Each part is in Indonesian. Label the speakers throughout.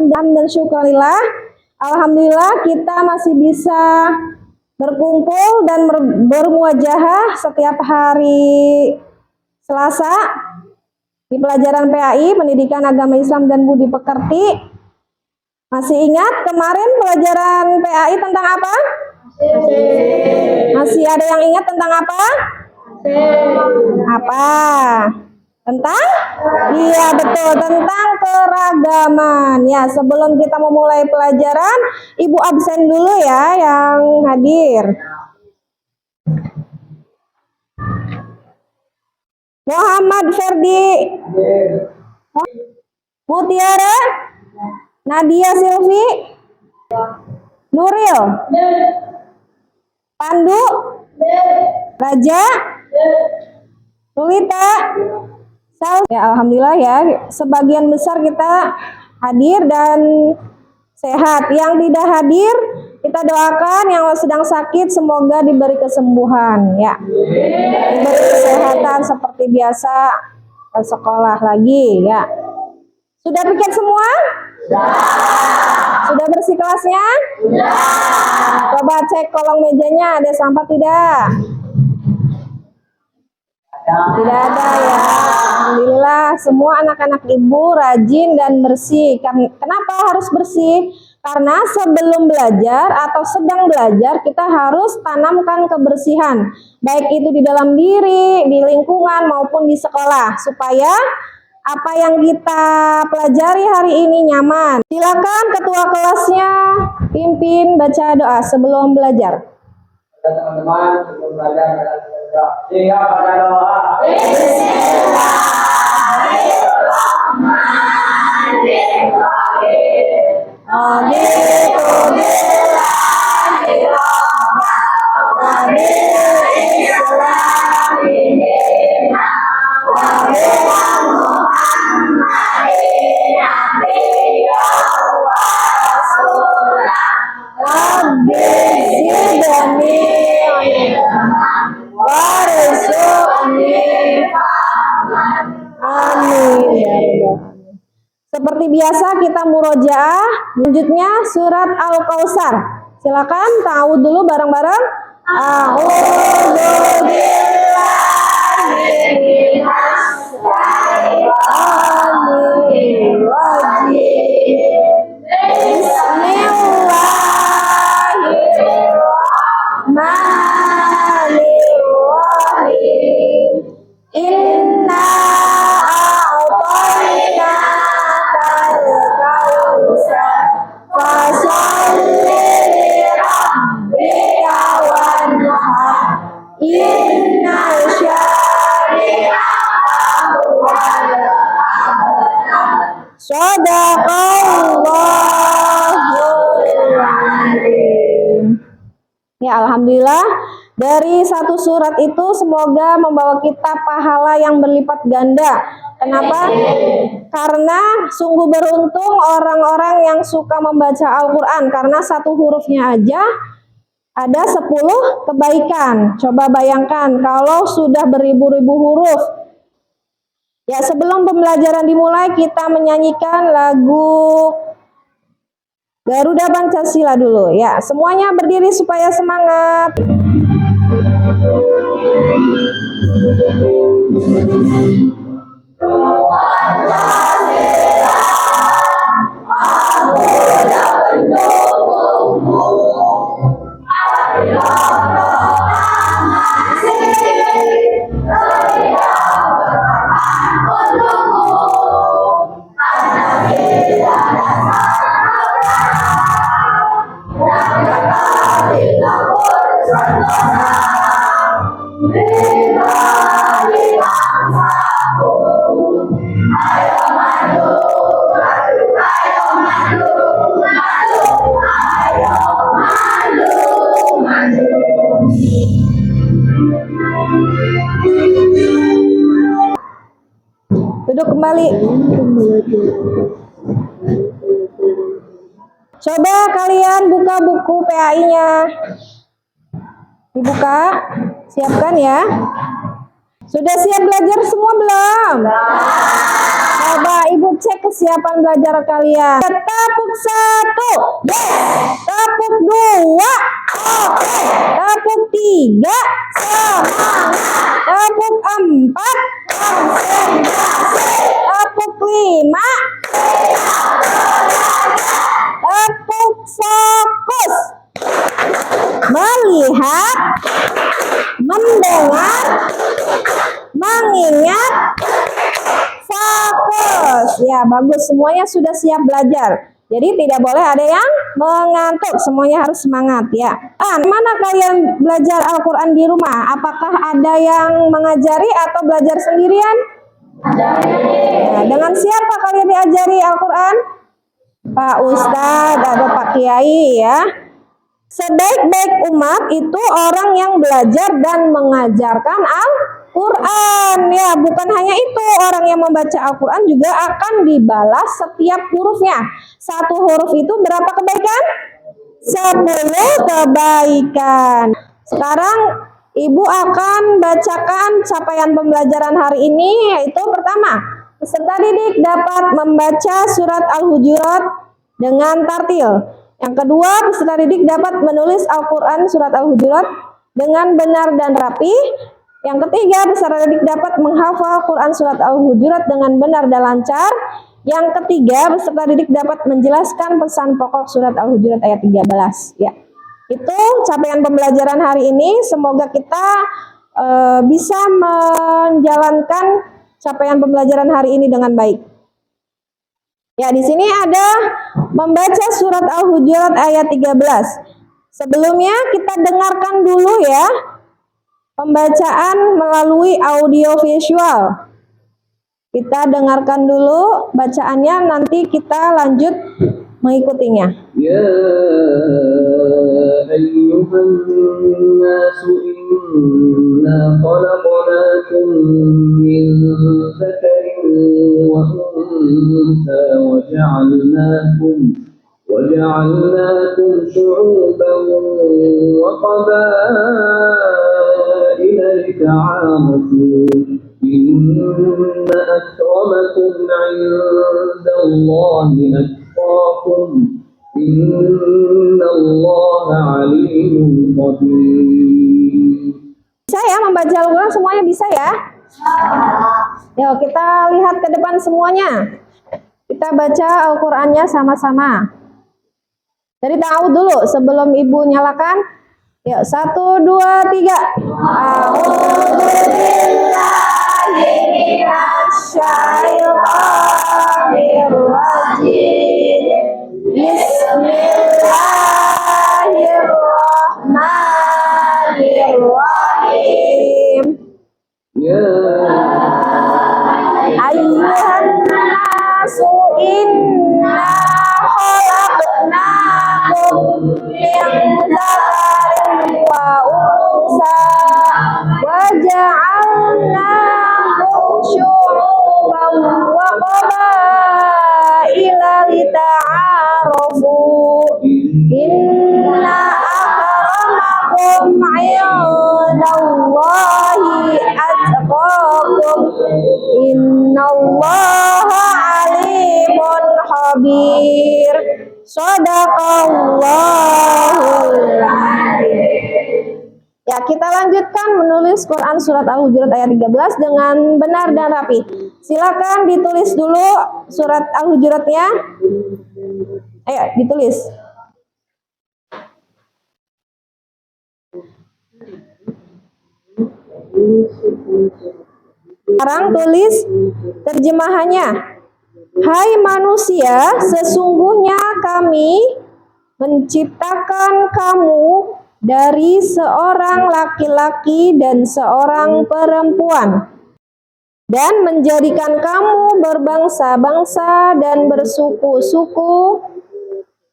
Speaker 1: hamdan dan syukurillah. Alhamdulillah kita masih bisa berkumpul dan bermuajahah setiap hari Selasa di pelajaran PAI, Pendidikan Agama Islam dan Budi Pekerti. Masih ingat kemarin pelajaran PAI tentang apa? Masih ada yang ingat tentang apa? Apa? Tentang? Iya betul, tentang keragaman. Ya, sebelum kita memulai pelajaran, Ibu absen dulu ya yang hadir. Muhammad Ferdi, Mutiara, Nadia Silvi, Nuril, Pandu, Raja, Lulita. Ya, alhamdulillah ya, sebagian besar kita hadir dan sehat. Yang tidak hadir, kita doakan yang sedang sakit semoga diberi kesembuhan ya. Diberi kesehatan seperti biasa ke sekolah lagi ya. Sudah piket semua? Sudah bersih kelasnya? Coba cek kolong mejanya ada sampah tidak? Tidak ada ya. Alhamdulillah semua anak-anak ibu rajin dan bersih. Kenapa harus bersih? Karena sebelum belajar atau sedang belajar kita harus tanamkan kebersihan. Baik itu di dalam diri, di lingkungan maupun di sekolah. Supaya apa yang kita pelajari hari ini nyaman. Silakan ketua kelasnya pimpin baca doa sebelum belajar.
Speaker 2: Teman-teman sebelum belajar siap pada doa.
Speaker 1: Seperti biasa kita murojaah, selanjutnya surat Al-Kautsar. Silakan tahu dulu bareng-bareng. Bismillahirrahmanirrahim. Inna a'tayna al-kautsar fasalli li rabbika wanhar inna syani'aka huwal abtar. Shadaqallahul adzim. Ya, alhamdulillah dari satu surat itu semoga membawa kita pahala yang berlipat ganda. Kenapa? Karena sungguh beruntung orang-orang yang suka membaca Al-Quran. Karena satu hurufnya aja ada 10 kebaikan. Coba bayangkan kalau sudah beribu-ribu huruf. Ya, sebelum pembelajaran dimulai kita menyanyikan lagu Garuda Pancasila dulu ya. Semuanya berdiri supaya semangat. Duduk kembali. Coba kalian buka buku PAI-nya. Dibuka, siapkan ya. Sudah siap belajar semua belum? Coba Ibu cek kesiapan belajar kalian. Tepuk 1. Tepuk 2. Tepuk 3. Semangat. Tepuk 4. Tepuk 5. Tepuk fokus. Melihat, mendengar, mengingat, fokus. Ya, bagus. Semuanya sudah siap belajar. Jadi tidak boleh ada yang mengantuk. Semuanya harus semangat ya. Mana kalian belajar Al-Quran di rumah? Apakah ada yang mengajari atau belajar sendirian? Nah, dengan siapa kalian diajari Al-Quran? Pak Ustadz atau Pak Kiai ya. Sebaik-baik umat itu orang yang belajar dan mengajarkan Al-Quran ya. Bukan hanya itu, orang yang membaca Al-Quran juga akan dibalas setiap hurufnya. Satu huruf itu berapa kebaikan? 10 kebaikan. Sekarang Ibu akan bacakan capaian pembelajaran hari ini, yaitu pertama, peserta didik dapat membaca surat Al-Hujurat dengan tartil. Yang kedua, peserta didik dapat menulis Al-Quran surat Al-Hujurat dengan benar dan rapi. Yang ketiga, peserta didik dapat menghafal Quran surat Al-Hujurat dengan benar dan lancar. Yang ketiga, peserta didik dapat menjelaskan pesan pokok surat Al-Hujurat ayat 13. Ya, itu capaian pembelajaran hari ini. Semoga kita bisa menjalankan capaian pembelajaran hari ini dengan baik. Ya, di sini ada membaca surat Al-Hujurat ayat 13. Sebelumnya kita dengarkan dulu ya pembacaan melalui audio visual. Kita dengarkan dulu bacaannya, nanti kita lanjut mengikutinya.
Speaker 2: Ya ayyuhan nasu inna khalaqnakum min dzakarin wa untha وجعلناكم شعوبا وقبائل لتعارفوا إن أكرمكم عند الله أتقاكم إن الله عليم خبير.
Speaker 1: Bisa ya membaca Al-Quran semuanya, bisa ya? Yuk kita lihat ke depan semuanya. Kita baca Al-Qurannya sama-sama. Dari ta'awudz dulu sebelum Ibu nyalakan. Yuk 1, 2, 3. A'udzubillahi minasyaitonirrajim. Bismillahirrahmanirrahim.
Speaker 2: Ya
Speaker 1: Ayyuhan nasu inna khalaqnakum min dzakarin wa unsa wa ja'alnakum syu'uban wa qabaila lita'arafu inna akramakum 'indallahi atqakum innallaha alimun khabir. Shadaqallahul adzim. Ya, kita lanjutkan menulis Quran surat Al-Hujurat ayat 13 dengan benar dan rapi. Silakan ditulis dulu surat Al-Hujuratnya. Ayo, ditulis. Sekarang tulis terjemahannya. Hai manusia, sesungguhnya kami menciptakan kamu dari seorang laki-laki dan seorang perempuan, dan menjadikan kamu berbangsa-bangsa dan bersuku-suku,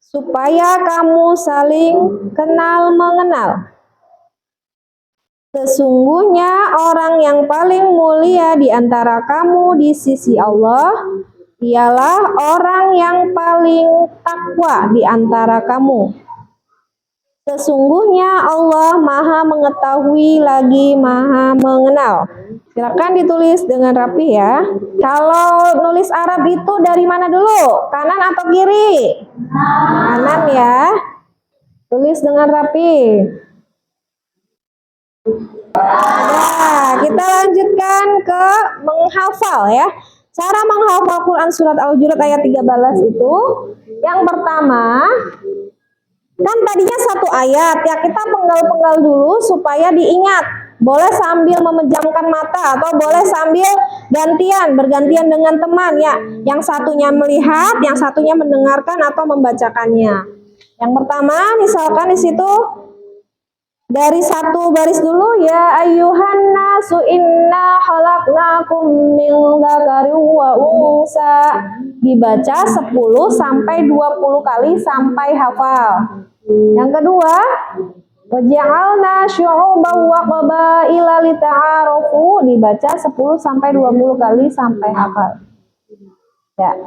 Speaker 1: supaya kamu saling kenal mengenal. Sesungguhnya orang yang paling mulia di antara kamu di sisi Allah ialah orang yang paling takwa di antara kamu. Sesungguhnya Allah Maha mengetahui lagi Maha mengenal. Silakan ditulis dengan rapi ya. Kalau nulis Arab itu dari mana dulu? Kanan atau kiri? Kanan ya. Tulis dengan rapi. Nah, kita lanjutkan ke menghafal ya. Cara menghafal Quran surat Al-Hujurat ayat 13 itu, yang pertama, kan tadinya satu ayat ya, kita penggal-penggal dulu supaya diingat. Boleh sambil memejamkan mata atau boleh sambil bergantian dengan teman ya. Yang satunya melihat, yang satunya mendengarkan atau membacakannya. Yang pertama, misalkan di situ dari satu baris dulu, ya ayyuhan nasu inna khalaqnakum min dzakarin wa unsa. Dibaca 10 sampai 20 kali sampai hafal. Yang kedua, waja'alna syu'uban wa qabaila lita'arafu. Dibaca 10 sampai 20 kali sampai hafal. Ya.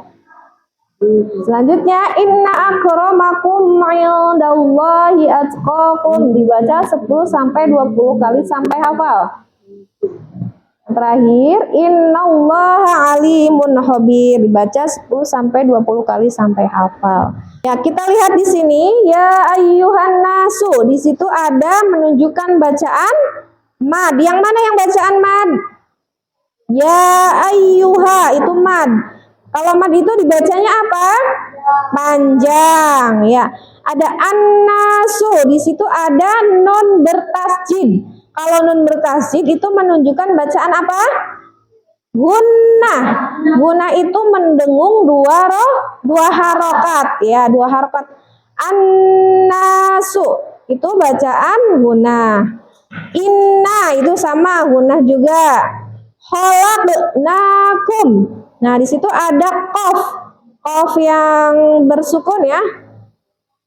Speaker 1: Selanjutnya, inna akramakum indallahi atqakum. Dibaca 10 sampai 20 kali sampai hafal. Terakhir, innallaha alimun khabir. Dibaca 10 sampai 20 kali sampai hafal. Ya, kita lihat di sini, ya ayyuhan nasu. Di situ ada menunjukkan bacaan mad. Yang mana yang bacaan mad? Ya ayyuha, itu mad. Kalau mad itu dibacanya apa? Panjang ya. Ada an-nasu, di situ ada nun bertasjid. Kalau nun bertasjid itu menunjukkan bacaan apa? Gunnah. Gunnah itu mendengung dua harokat ya, dua harokat. An-nasu itu bacaan gunnah. Inna itu sama gunnah juga. Khalaqnakum. Nah, di situ ada qaf yang bersukun ya.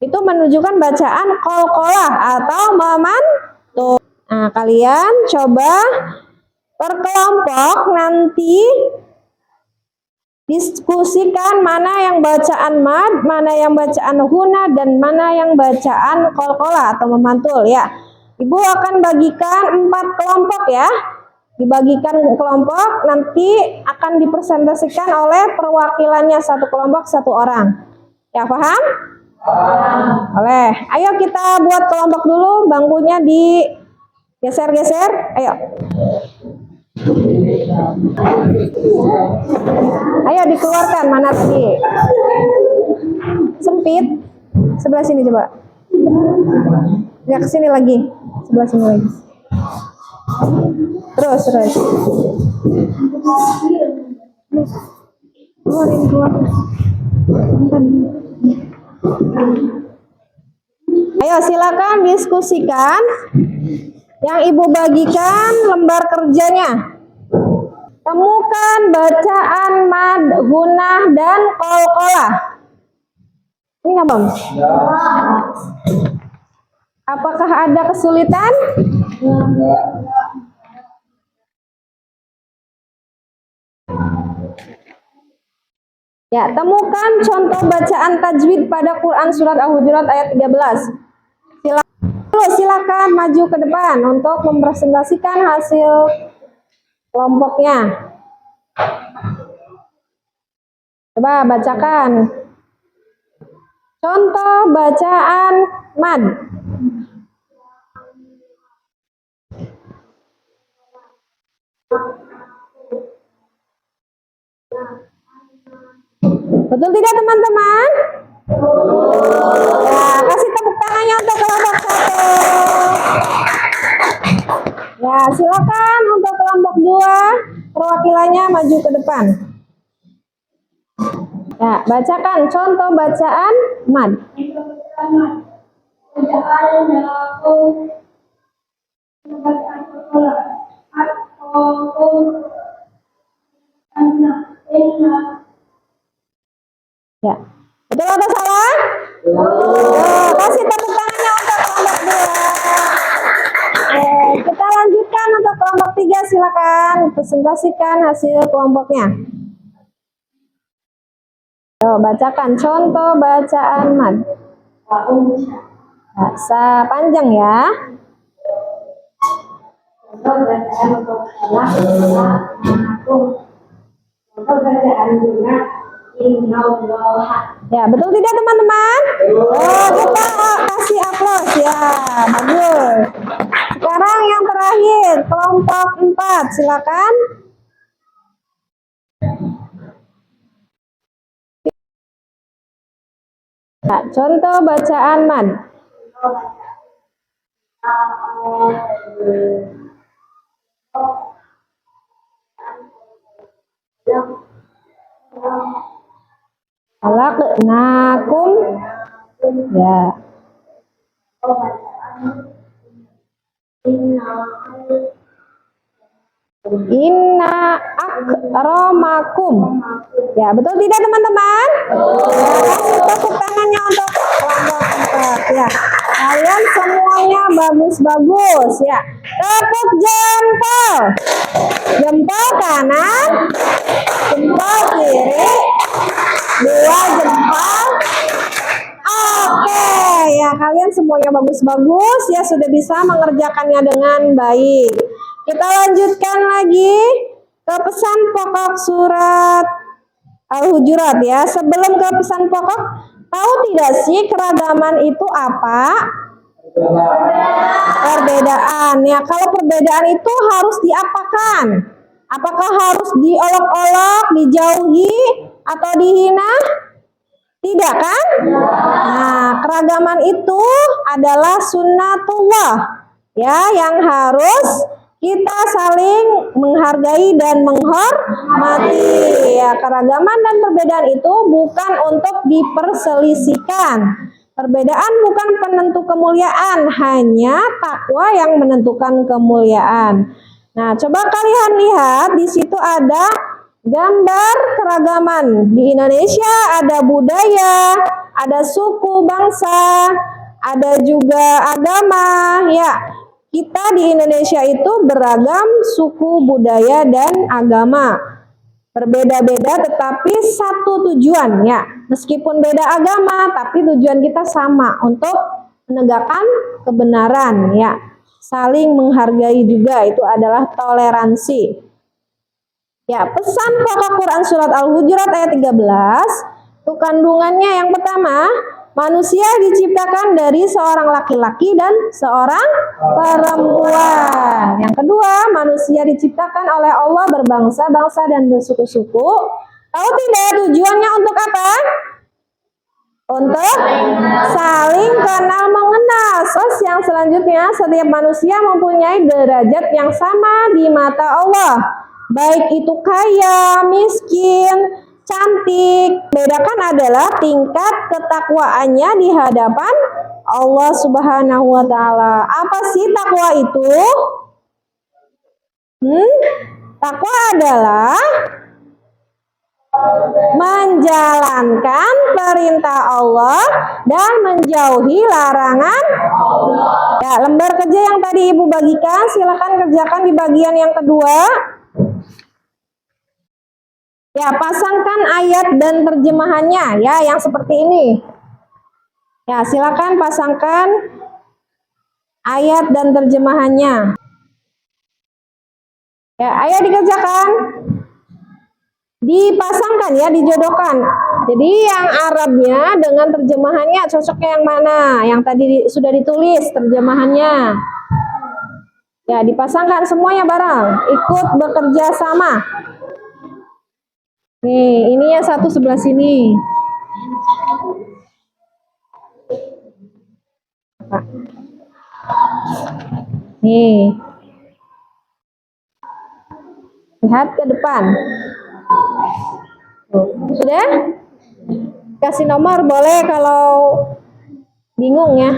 Speaker 1: Itu menunjukkan bacaan qalqalah atau memantul. Nah, kalian coba perkelompok nanti diskusikan mana yang bacaan mad, mana yang bacaan huna, dan mana yang bacaan qalqalah atau memantul ya. Ibu akan bagikan 4 kelompok ya. Dibagikan kelompok, nanti akan dipresentasikan oleh perwakilannya, satu kelompok 1 orang. Ya, paham? Oleh. Ayo kita buat kelompok dulu, bangkunya digeser-geser. Ayo. Ayo dikeluarkan, mana tadi? Sempit. Sebelah sini coba. Ya, ke sini lagi. Sebelah sini lagi. Terus. Keluar. Ayo silakan diskusikan. Yang ibu bagikan lembar kerjanya. Temukan bacaan mad, gunah, dan qalqalah. Ini nggak, Bang? Apakah ada kesulitan? Ya, temukan contoh bacaan tajwid pada Quran surat Al-Hujurat ayat 13. Silakan maju ke depan untuk mempresentasikan hasil kelompoknya. Coba bacakan contoh bacaan mad. Betul tidak teman-teman? Ya, kasih tepuk tangannya untuk kelompok 1. Ya, silakan untuk kelompok 2, perwakilannya maju ke depan. Ya, bacakan contoh bacaan mad. Ya, betul atau salah? Kasih tepuk tangannya untuk kelompok 2. Kita lanjutkan untuk kelompok 3, silakan presentasikan hasil kelompoknya. Bacakan contoh bacaan mad. Bahasa panjang ya.
Speaker 3: Contoh bacaan untuk salah aku. Contoh bacaan guna innallaha.
Speaker 1: Ya, betul tidak teman-teman? Oh, kita kasih aplaus ya. Bagus. Sekarang yang terakhir, kelompok 4, silakan. Ya, contoh bacaan mad. Khalaqnakum. Ya. Inna akramakum. Ya, betul tidak teman-teman? Ya, tepuk tangannya untuk kelompok 4 ya. Kalian semuanya bagus-bagus ya. Tepuk jempol. Jempol kanan, jempol kiri, 2 jempol. Oke, ya kalian semuanya bagus-bagus ya, sudah bisa mengerjakannya dengan baik. Kita lanjutkan lagi ke pesan pokok surat Al-Hujurat ya. Sebelum ke pesan pokok, tahu tidak sih keragaman itu apa? Perbedaan ya. Kalau perbedaan itu harus diapakan? Apakah harus diolok-olok, dijauhi, atau dihina? Tidak kan? Nah, keragaman itu adalah sunnatullah ya, yang harus kita saling menghargai dan menghormati ya. Keragaman dan perbedaan itu bukan untuk diperselisihkan. Perbedaan bukan penentu kemuliaan, hanya takwa yang menentukan kemuliaan. Nah, coba kalian lihat di situ ada gambar keragaman. Di Indonesia ada budaya, ada suku bangsa, ada juga agama ya. Kita di Indonesia itu beragam suku, budaya, dan agama. Berbeda-beda tetapi satu tujuan ya. Meskipun beda agama, tapi tujuan kita sama, untuk menegakkan kebenaran ya. Saling menghargai juga, itu adalah toleransi. Ya, pesan pokok Quran surat Al-Hujurat ayat 13, itu kandungannya yang pertama, manusia diciptakan dari seorang laki-laki dan seorang perempuan. Yang kedua, manusia diciptakan oleh Allah berbangsa-bangsa dan bersuku-suku. Tahu tidak tujuannya untuk apa? Untuk saling kenal mengenal. Terus yang selanjutnya, setiap manusia mempunyai derajat yang sama di mata Allah. Baik itu kaya, miskin, cantik. Bedakan adalah tingkat ketakwaannya di hadapan Allah Subhanahu wa Ta'ala. Apa sih takwa itu? Takwa adalah menjalankan perintah Allah dan menjauhi larangan. Ya, lembar kerja yang tadi Ibu bagikan, silakan kerjakan di bagian yang kedua. Ya, pasangkan ayat dan terjemahannya ya, yang seperti ini. Ya, silakan pasangkan ayat dan terjemahannya. Ya, ayo dikerjakan. Dipasangkan ya, dijodohkan. Jadi yang Arabnya dengan terjemahannya cocoknya yang mana? Yang tadi sudah ditulis terjemahannya. Ya, dipasangkan semuanya bareng, ikut bekerja sama. Nih, ini yang satu sebelah sini. Nih. Lihat ke depan. Sudah? Kasih nomor boleh kalau bingung ya.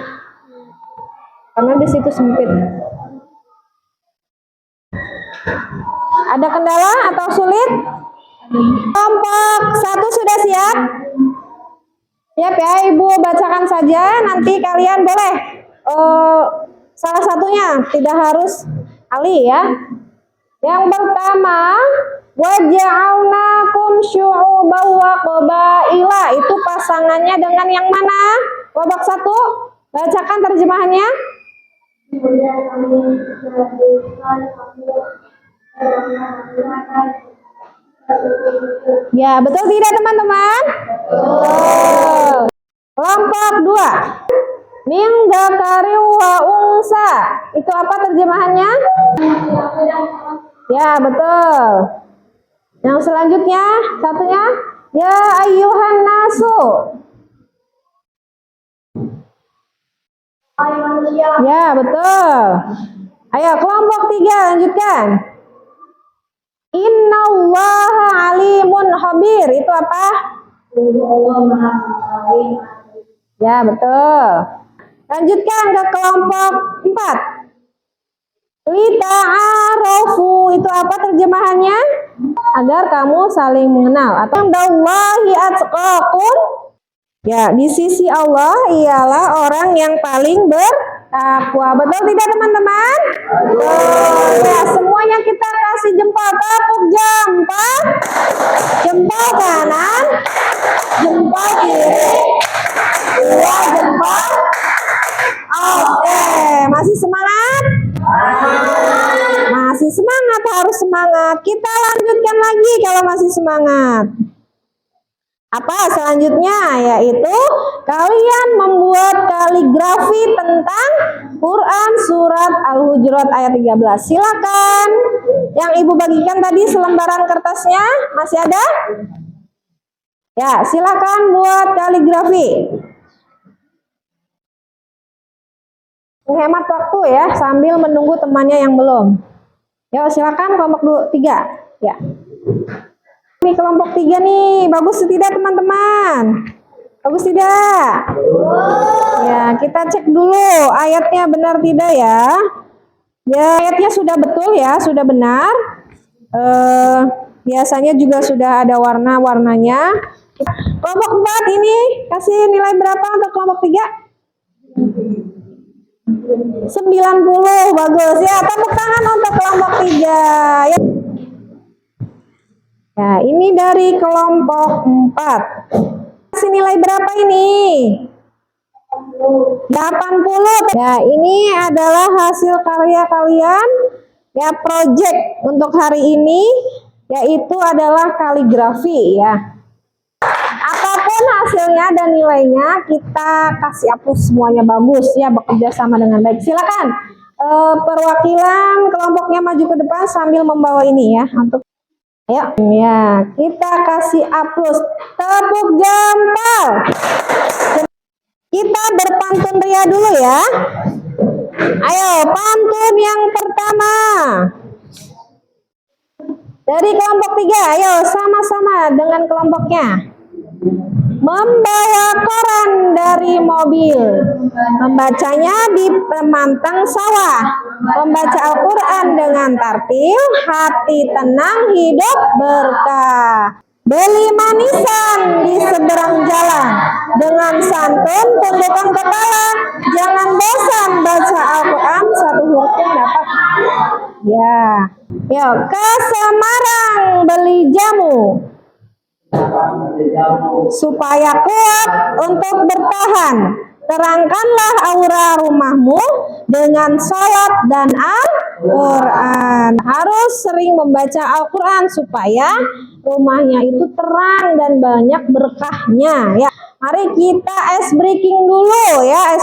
Speaker 1: Karena di situ sempit. Ada kendala atau sulit? Kelompok 1 sudah siap? Siap ya, Ibu bacakan saja. Nanti kalian boleh salah satunya, tidak harus Ali ya. Yang pertama, waja'alnakum syu'uban wa qabaila. Itu pasangannya dengan yang mana? Kelompok 1? Bacakan terjemahannya.
Speaker 3: Kemudian kami melakukan
Speaker 1: Ya, betul tidak teman-teman? Betul. Kelompok 2. Min dzakari wa unsa. Itu apa terjemahannya? Ya, betul. Yang selanjutnya, satunya, ya ayyuhan nasu.
Speaker 3: manusia.
Speaker 1: Ya, betul. Ayo, kelompok 3, lanjutkan. Innallaha alimun khabir. Itu apa?
Speaker 3: Allah Maha Mengetahui.
Speaker 1: Ya, betul. Lanjutkan ke kelompok 4. Lita'arofu. Itu apa terjemahannya? Agar kamu saling mengenal. Atau indallahi atqakum. Ya, di sisi Allah ialah orang yang paling bertakwa. Betul tidak teman-teman? Betul. Ya, semuanya kita kasih jempol. Tepuk jempol. Jempol kanan. Jempol kiri. Dua jempol. Oke, masih semangat? Masih semangat, harus semangat. Kita lanjutkan lagi kalau masih semangat. Apa selanjutnya? Yaitu kalian membuat kaligrafi tentang Quran surat Al-Hujurat ayat 13. Silakan. Yang Ibu bagikan tadi selembaran kertasnya masih ada? Ya, silakan buat kaligrafi. Menghemat waktu ya, sambil menunggu temannya yang belum. Yuk, silakan kelompok 3. Ya. Ini kelompok 3 nih, bagus tidak teman-teman? Bagus tidak? Ya, kita cek dulu ayatnya benar tidak ya. Ya, ayatnya sudah betul ya, sudah benar. Biasanya juga sudah ada warna-warnanya. Kelompok 4 ini kasih nilai berapa untuk kelompok 3? 90, bagus ya. Tepuk tangan untuk kelompok 3 ya. Ya, ini dari kelompok 4. Kasih nilai berapa ini? 80. Ya, ini adalah hasil karya kalian ya, project untuk hari ini, yaitu adalah kaligrafi ya. Apapun hasilnya dan nilainya, kita kasih hapus semuanya bagus ya, bekerja sama dengan baik. Silakan perwakilan kelompoknya maju ke depan sambil membawa ini ya, untuk ayo ya, kita kasih hapus. Tepuk jempol. Kita berpantun ria dulu ya. Ayo, pantun yang pertama dari kelompok 3. Ayo sama-sama dengan kelompoknya. Membawa koran dari mobil, membacanya di pemantang sawah, membaca Al-Quran dengan tartil, hati tenang, hidup berkah. Beli manisan di seberang jalan, dengan santun tundukkan kepala, jangan bosan baca Al-Quran, satu hukum dapat. Ya, yuk ke Semarang beli jamu, supaya kuat untuk bertahan. Terangkanlah aura rumahmu dengan salat dan Al-Quran. Harus sering membaca Al-Quran supaya rumahnya itu terang dan banyak berkahnya ya. Mari kita ice breaking dulu ya.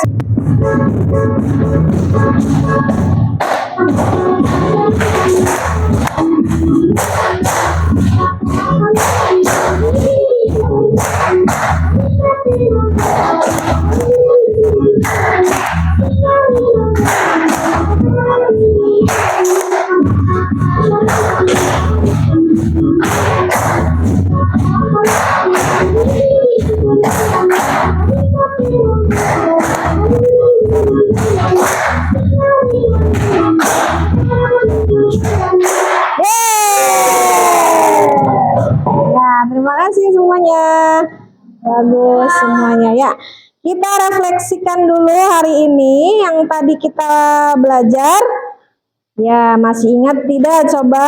Speaker 1: Terima kasih semuanya. Bagus semuanya ya. Kita refleksikan dulu hari ini yang tadi kita belajar. Ya, masih ingat tidak? Coba.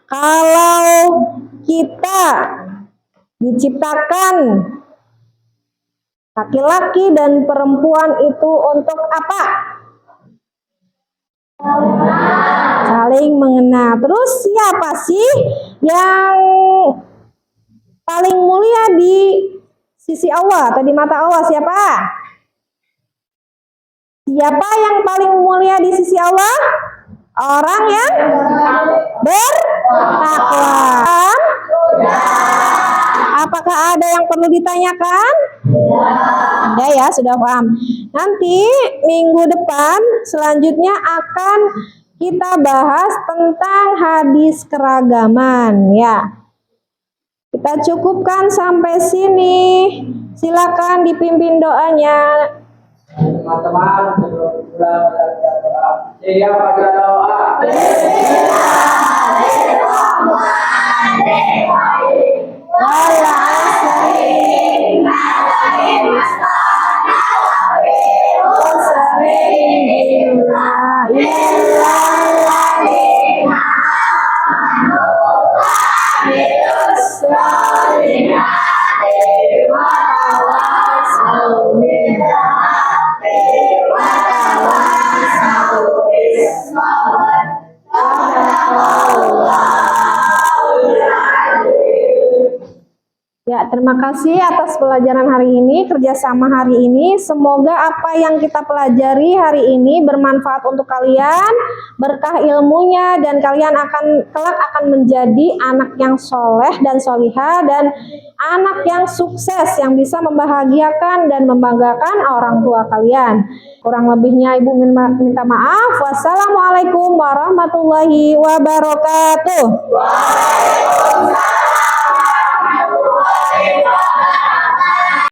Speaker 1: Kalau kita diciptakan Laki-laki dan perempuan itu untuk apa? Saling mengenal. Terus siapa sih yang paling mulia di sisi Allah atau di mata Allah? Siapa? Siapa yang paling mulia di sisi Allah? Orang yang bertakwa. Apakah ada yang perlu ditanyakan? Ya, ya, sudah paham. Nanti minggu depan selanjutnya akan kita bahas tentang hadis keragaman, ya. Kita cukupkan sampai sini. Silakan dipimpin doanya.
Speaker 2: Teman-teman, iya baca doa.
Speaker 1: Ya, terima kasih atas pelajaran hari ini, kerjasama hari ini. Semoga apa yang kita pelajari hari ini bermanfaat untuk kalian, berkah ilmunya, dan kalian kelak akan menjadi anak yang soleh dan solihah, dan anak yang sukses, yang bisa membahagiakan dan membanggakan orang tua kalian. Kurang lebihnya Ibu minta maaf. Wassalamualaikum warahmatullahi wabarakatuh.